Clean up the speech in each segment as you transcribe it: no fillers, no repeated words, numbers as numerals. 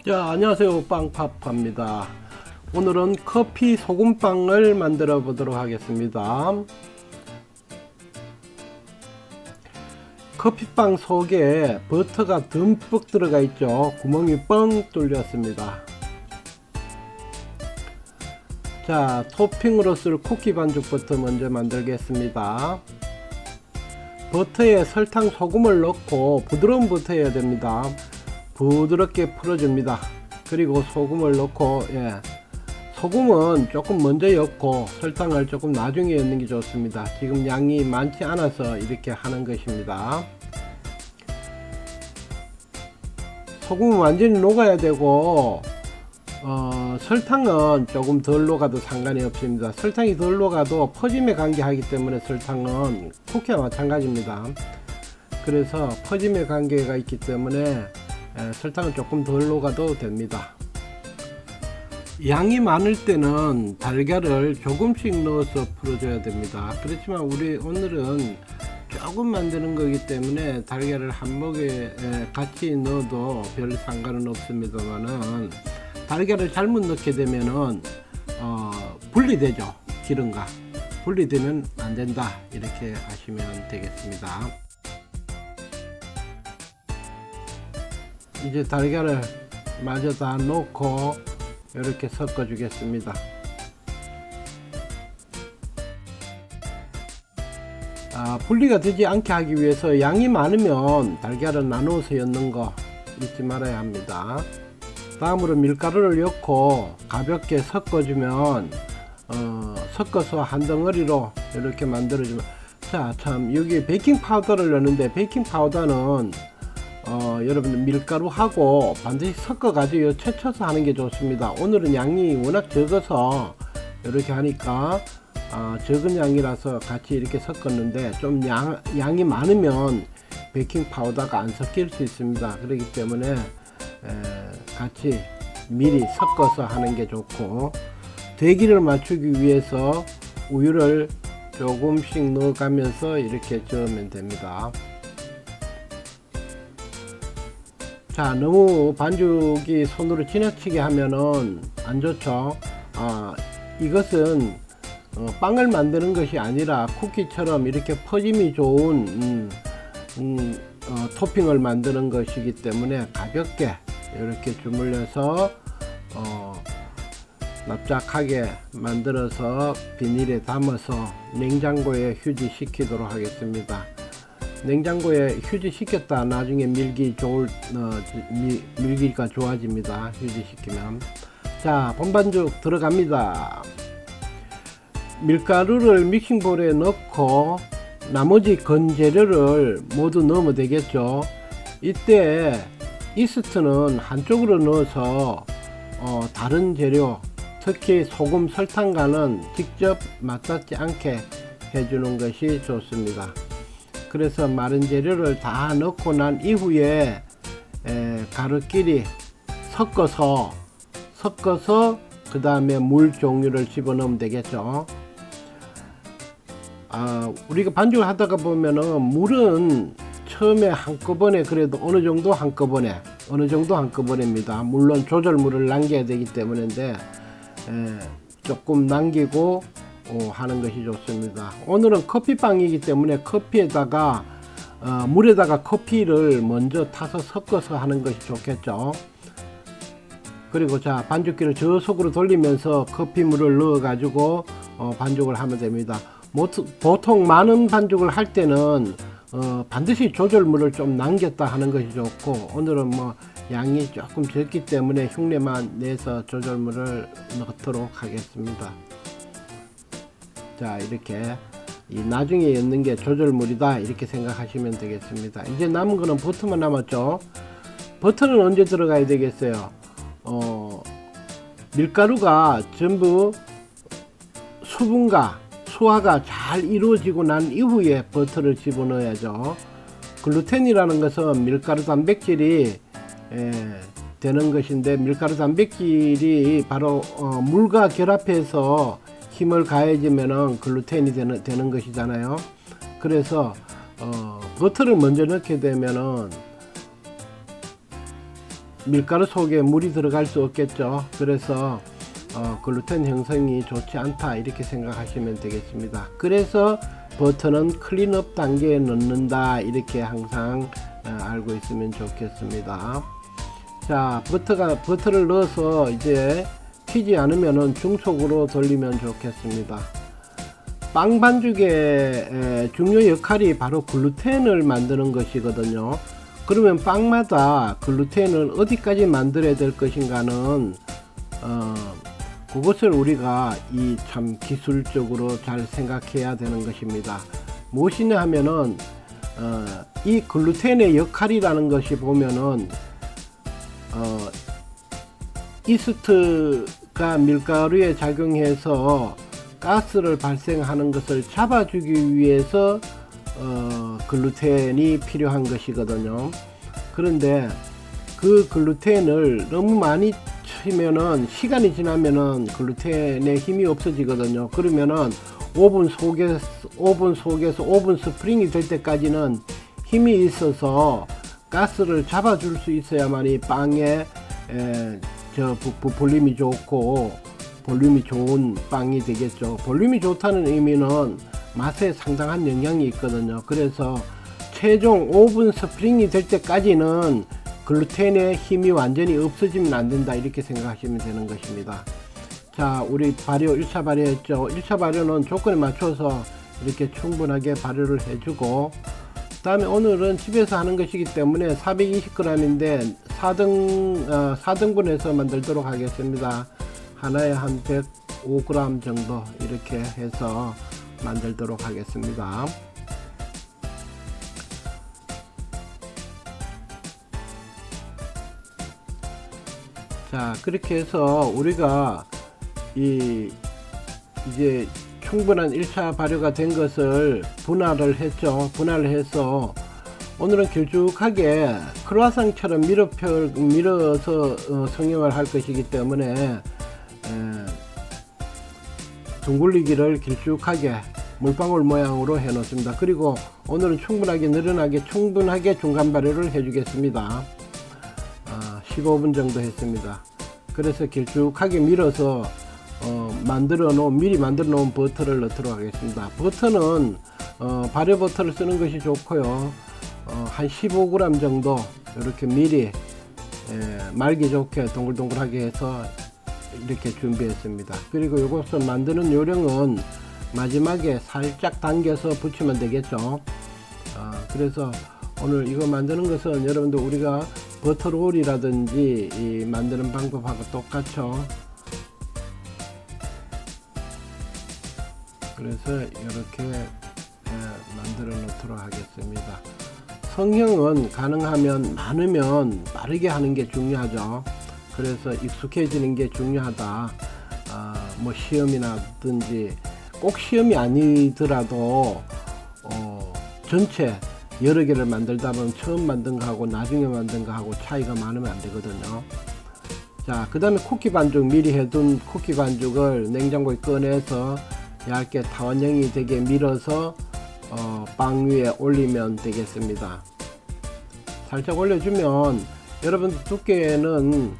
자, 안녕하세요. 빵파파입니다. 오늘은 커피 소금빵을 만들어 보도록 하겠습니다. 커피빵 속에 버터가 듬뿍 들어가 있죠. 구멍이 뻥 뚫렸습니다. 자, 토핑으로 쓸 쿠키 반죽부터 먼저 만들겠습니다. 버터에 설탕, 소금을 넣고 부드러운 버터여야 됩니다. 부드럽게 풀어줍니다. 그리고 소금을 넣고, 소금은 조금 먼저 넣고 설탕을 조금 나중에 넣는 게 좋습니다. 지금 양이 많지 않아서 이렇게 하는 것입니다. 소금은 완전히 녹아야 되고 설탕은 조금 덜 녹아도 상관이 없습니다. 설탕이 덜 녹아도 퍼짐에 관계하기 때문에 설탕은 쿠키와 마찬가지입니다. 그래서 퍼짐에 관계가 있기 때문에 설탕은 조금 덜 녹아도 됩니다. 양이 많을 때는 달걀을 조금씩 넣어서 풀어줘야 됩니다. 그렇지만 우리 오늘은 조금 만드는 거기 때문에 달걀을 한 먹에 같이 넣어도 별 상관은 없습니다만은 달걀을 잘못 넣게 되면은 분리되죠. 기름과 분리되면 안 된다, 이렇게 하시면 되겠습니다. 이제 달걀을 마저 다 넣고 이렇게 섞어 주겠습니다. 분리가 되지 않게 하기 위해서 양이 많으면 달걀을 나누어서 넣는 거 잊지 말아야 합니다. 다음으로 밀가루를 넣고 가볍게 섞어주면 섞어서 한 덩어리로 이렇게 만들어주면, 자, 참 여기 베이킹 파우더를 넣는데 베이킹 파우더는 여러분들 밀가루하고 반드시 섞어 가지고 채쳐서 하는 게 좋습니다. 오늘은 양이 워낙 적어서 이렇게 하니까 적은 양이라서 같이 이렇게 섞었는데, 좀 양이 많으면 베이킹 파우더가 안 섞일 수 있습니다. 그렇기 때문에 같이 미리 섞어서 하는 게 좋고, 대기를 맞추기 위해서 우유를 조금씩 넣어가면서 이렇게 저으면 됩니다. 자, 너무 반죽이 손으로 지나치게 하면은 안 좋죠. 이것은 빵을 만드는 것이 아니라 쿠키처럼 이렇게 퍼짐이 좋은 토핑을 만드는 것이기 때문에 가볍게 이렇게 주물려서 납작하게 만들어서 비닐에 담아서 냉장고에 휴지시키도록 하겠습니다. 냉장고에 휴지시켰다 나중에 밀기가 좋아집니다. 휴지시키면. 자, 본반죽 들어갑니다. 밀가루를 믹싱볼에 넣고 나머지 건재료를 모두 넣으면 되겠죠. 이때 이스트는 한쪽으로 넣어서 다른 재료, 특히 소금, 설탕과는 직접 맞닿지 않게 해주는 것이 좋습니다. 그래서 마른 재료를 다 넣고 난 이후에 가루끼리 섞어서 그 다음에 물 종류를 집어넣으면 되겠죠. 우리가 반죽을 하다가 보면은 물은 처음에 한꺼번에, 그래도 어느 정도 한꺼번에입니다. 물론 조절물을 남겨야 되기 때문인데 조금 남기고 하는 것이 좋습니다. 오늘은 커피빵이기 때문에 커피에다가 물에다가 커피를 먼저 타서 섞어서 하는 것이 좋겠죠. 그리고 자, 반죽기를 저속으로 돌리면서 커피물을 넣어 가지고 반죽을 하면 됩니다. 보통 많은 반죽을 할 때는 반드시 조절물을 좀 남겼다 하는 것이 좋고, 오늘은 양이 조금 적기 때문에 흉내만 내서 조절물을 넣도록 하겠습니다. 자, 이렇게 나중에 넣는 게 조절물이다, 이렇게 생각하시면 되겠습니다. 이제 남은 거는 버터만 남았죠. 버터는 언제 들어가야 되겠어요? 밀가루가 전부 수분과 소화가 잘 이루어지고 난 이후에 버터를 집어넣어야죠. 글루텐이라는 것은 밀가루 단백질이 되는 것인데, 밀가루 단백질이 바로 물과 결합해서 힘을 가해지면은 글루텐이 되는 것이잖아요. 그래서 버터를 먼저 넣게 되면은 밀가루 속에 물이 들어갈 수 없겠죠. 그래서 글루텐 형성이 좋지 않다 이렇게 생각하시면 되겠습니다. 그래서 버터는 클린업 단계에 넣는다 이렇게 항상 알고 있으면 좋겠습니다. 자, 버터를 넣어서 이제 튀지 않으면은 중속으로 돌리면 좋겠습니다. 빵 반죽의 중요 역할이 바로 글루텐을 만드는 것이거든요. 그러면 빵마다 글루텐을 어디까지 만들어야 될 것인가는 그것을 우리가 참 기술적으로 잘 생각해야 되는 것입니다. 무엇이냐 하면은 이 글루텐의 역할이라는 것이 보면은 이스트가 밀가루에 작용해서 가스를 발생하는 것을 잡아주기 위해서 글루텐이 필요한 것이거든요. 그런데 그 글루텐을 너무 많이 치면은 시간이 지나면은 글루텐의 힘이 없어지거든요. 그러면은 오븐 속에서 오븐 스프링이 될 때까지는 힘이 있어서 가스를 잡아줄 수 있어야만이 빵에 볼륨이 좋고 볼륨이 좋은 빵이 되겠죠. 볼륨이 좋다는 의미는 맛에 상당한 영향이 있거든요. 그래서 최종 오븐 스프링이 될 때까지는 글루텐의 힘이 완전히 없어지면 안 된다 이렇게 생각하시면 되는 것입니다. 자, 우리 발효 1차 발효했죠. 1차 발효는 조건에 맞춰서 이렇게 충분하게 발효를 해주고, 그 다음에 오늘은 집에서 하는 것이기 때문에 420g인데 4등분해서 만들도록 하겠습니다. 하나에 한 105g 정도 이렇게 해서 만들도록 하겠습니다. 자, 그렇게 해서 우리가 이제 충분한 1차 발효가 된 것을 분할을 했죠. 분할을 해서 오늘은 길쭉하게 크루아상처럼 밀어서 성형을 할 것이기 때문에 둥글리기를 길쭉하게 물방울 모양으로 해 놓습니다. 그리고 오늘은 충분하게 중간 발효를 해 주겠습니다. 15분 정도 했습니다. 그래서 길쭉하게 밀어서 미리 만들어 놓은 버터를 넣도록 하겠습니다. 버터는 발효 버터를 쓰는 것이 좋고요. 한 15g 정도 이렇게 미리 말기 좋게 동글동글하게 해서 이렇게 준비했습니다. 그리고 이것을 만드는 요령은 마지막에 살짝 당겨서 붙이면 되겠죠. 그래서 오늘 이거 만드는 것은 여러분들 우리가 버터롤이라든지 만드는 방법하고 똑같죠. 그래서 이렇게 만들어 놓도록 하겠습니다. 성형은 가능하면 많으면 빠르게 하는 게 중요하죠. 그래서 익숙해지는 게 중요하다. 뭐 시험이라든지 꼭 시험이 아니더라도 전체 여러 개를 만들다 보면 처음 만든 거하고 나중에 만든 거하고 차이가 많으면 안 되거든요. 자, 그 다음에 쿠키 반죽, 미리 해둔 쿠키 반죽을 냉장고에 꺼내서 얇게 타원형이 되게 밀어서 빵 위에 올리면 되겠습니다. 살짝 올려주면 여러분 두께는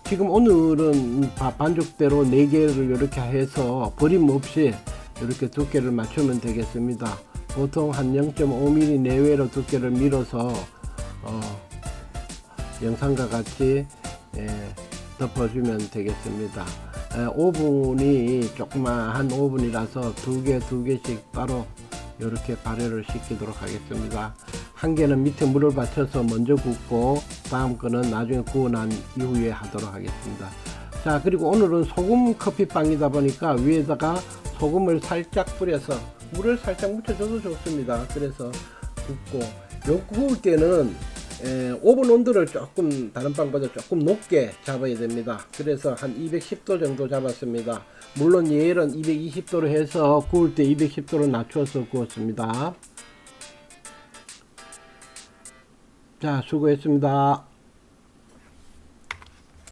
지금 오늘은 반죽대로 4개를 이렇게 해서 버림 없이 이렇게 두께를 맞추면 되겠습니다. 보통 한 0.5mm 내외로 두께를 밀어서 영상과 같이 덮어주면 되겠습니다. 오븐이 조그마한 오븐이라서 두 개씩 따로 이렇게 발효를 시키도록 하겠습니다. 한 개는 밑에 물을 받쳐서 먼저 굽고 다음 거는 나중에 구워 난 이후에 하도록 하겠습니다. 자, 그리고 오늘은 소금 커피빵이다 보니까 위에다가 소금을 살짝 뿌려서 물을 살짝 묻혀줘도 좋습니다. 그래서 굽고, 요 구울 때는 오븐 온도를 조금 다른 빵보다 조금 높게 잡아야 됩니다. 그래서 한 210도 정도 잡았습니다. 물론 얘는 220도로 해서 구울 때 210도로 낮춰서 구웠습니다. 자, 수고했습니다.